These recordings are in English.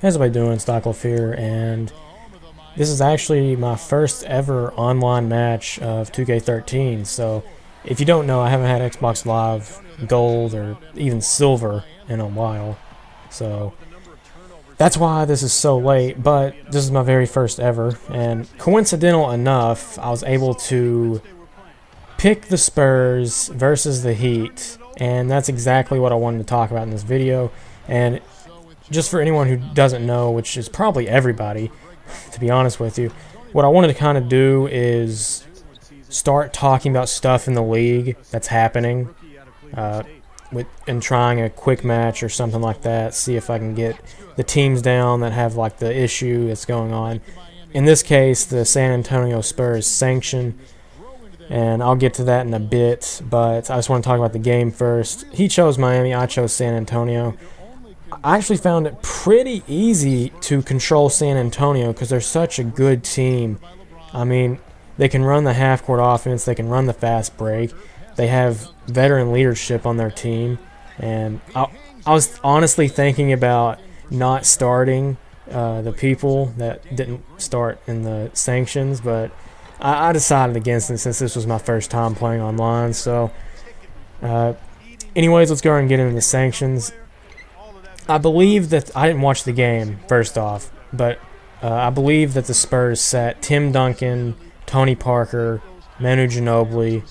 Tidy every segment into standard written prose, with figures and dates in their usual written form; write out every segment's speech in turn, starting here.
How's everybody doing? Stocklef here, and this is actually my first ever online match of 2K13. So, if you don't know, I haven't had Xbox Live Gold or even Silver in a while. So, that's why this is so late, but this is my very first ever. And coincidental enough, I was able to pick the Spurs versus the Heat, and that's exactly what I wanted to talk about in this video. And just for anyone who doesn't know, which is probably everybody, to be honest with you, what I wanted to kind of do is start talking about stuff in the league that's happening, and trying a quick match or something like that. See if I can get the teams down that have like the issue that's going on. In this case, the San Antonio Spurs sanction, and I'll get to that in a bit. But I just want to talk about the game first. He chose Miami, I chose San Antonio. I actually found it pretty easy to control San Antonio because they're such a good team. I mean, they can run the half-court offense, they can run the fast break, they have veteran leadership on their team, and I was honestly thinking about not starting the people that didn't start in the sanctions, but I decided against it since this was my first time playing online. So, anyways, let's go ahead and get into the sanctions. I believe that I didn't watch the game first off, but I believe that the Spurs sat Tim Duncan, Tony Parker, Manu Ginobili,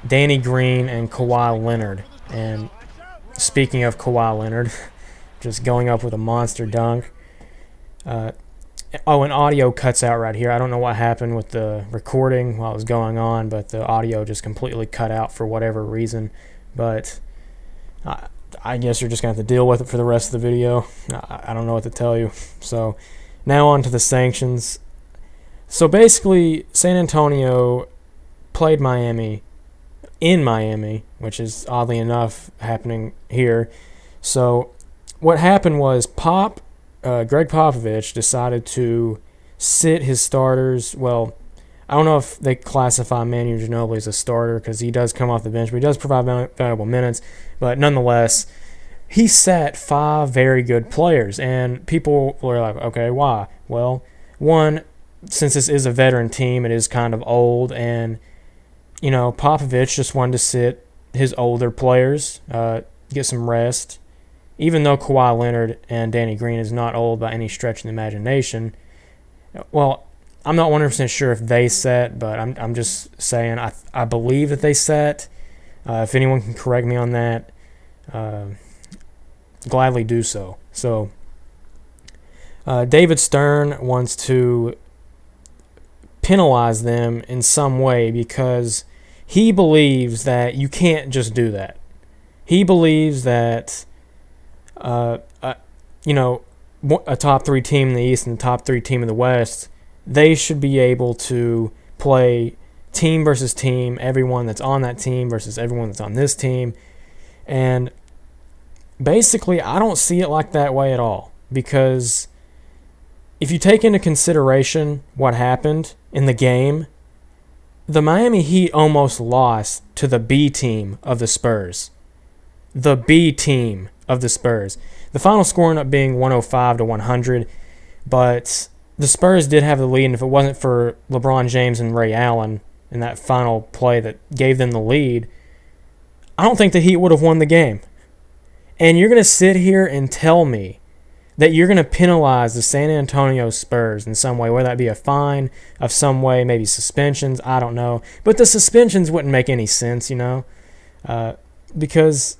Danny Green, and Kawhi Leonard. And speaking of Kawhi Leonard, just going up with a monster dunk. And audio cuts out right here. I don't know what happened with the recording while it was going on, but the audio just completely cut out for whatever reason. But I guess you're just going to have to deal with it for the rest of the video. I don't know what to tell you. So, now on to the sanctions. So basically, San Antonio played Miami in Miami, which is oddly enough happening here. So, what happened was Greg Popovich decided to sit his starters. Well, I don't know if they classify Manu Ginobili as a starter because he does come off the bench, but he does provide valuable minutes. But nonetheless, he sat 5 very good players, and people were like, okay, why? Well, one, since this is a veteran team, it is kind of old, and, you know, Popovich just wanted to sit his older players, get some rest. Even though Kawhi Leonard and Danny Green is not old by any stretch of the imagination, well, I'm not 100% sure if they sat, but I'm just saying I believe that they sat. If anyone can correct me on that, gladly do so. So, David Stern wants to penalize them in some way because he believes that you can't just do that. He believes that, you know, a top 3 team in the East and a top 3 team in the West, they should be able to play team versus team, everyone that's on that team versus everyone that's on this team. And basically, I don't see it like that way at all. Because if you take into consideration what happened in the game, the Miami Heat almost lost to the B team of the Spurs. The B team of the Spurs. The final score ended up being 105-100, but the Spurs did have the lead, and if it wasn't for LeBron James and Ray Allen in that final play that gave them the lead, I don't think the Heat would have won the game. And you're going to sit here and tell me that you're going to penalize the San Antonio Spurs in some way, whether that be a fine of some way, maybe suspensions, I don't know. But the suspensions wouldn't make any sense, you know, because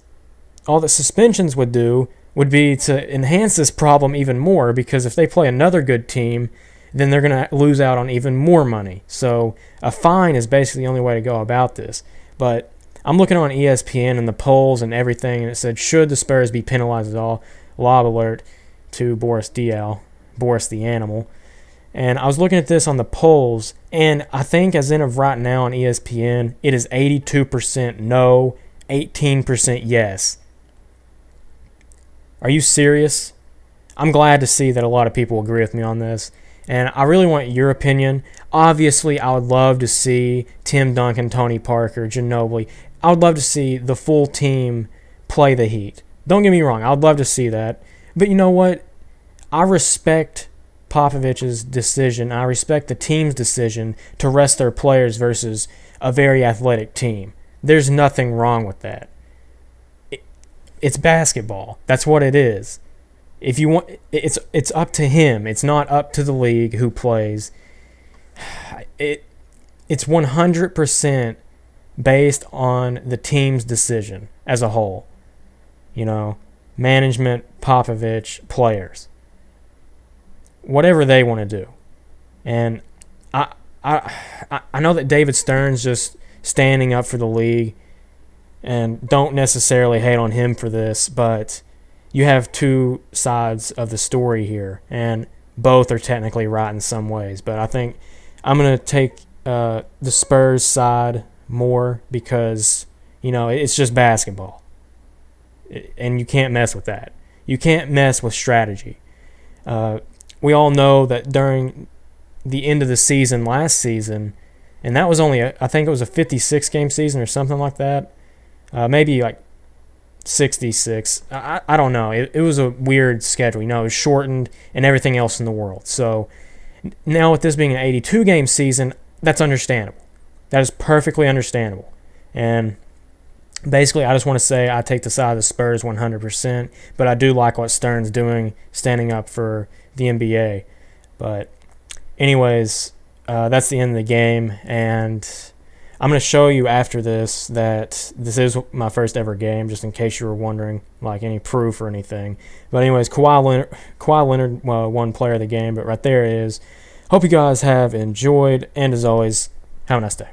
all the suspensions would do would be to enhance this problem even more, because if they play another good team, then they're going to lose out on even more money. So a fine is basically the only way to go about this. But I'm looking on ESPN and the polls and everything, and it said, should the Spurs be penalized at all? Lob alert to Boris Diaw, Boris the Animal. And I was looking at this on the polls, and I think as of right now on ESPN, it is 82% no, 18% yes. Are you serious? I'm glad to see that a lot of people agree with me on this, and I really want your opinion. Obviously, I would love to see Tim Duncan, Tony Parker, Ginobili. I would love to see the full team play the Heat. Don't get me wrong, I would love to see that. But you know what? I respect Popovich's decision. I respect the team's decision to rest their players versus a very athletic team. There's nothing wrong with that. It's basketball. That's what it is. If you want, it's up to him. It's not up to the league who plays. It's 100% based on the team's decision as a whole. Management, Popovich, players. Whatever they want to do. And I know that David Stern's just standing up for the league, and don't necessarily hate on him for this, but you have two sides of the story here, and both are technically right in some ways. But I think I'm going to take the Spurs side more because, it's just basketball. And you can't mess with that. You can't mess with strategy. We all know that during the end of the season last season, and that was only, I think it was a 56-game season or something like that. Maybe like 66. I don't know. It was a weird schedule. It was shortened and everything else in the world. So now with this being an 82-game season, that's understandable. That is perfectly understandable. And basically, I just want to say I take the side of the Spurs 100%, but I do like what Stern's doing, standing up for the NBA. But anyways, that's the end of the game, and I'm going to show you after this that this is my first ever game, just in case you were wondering, like any proof or anything. But anyways, Kawhi Leonard won player of the game, but right there it is. Hope you guys have enjoyed, and as always, have a nice day.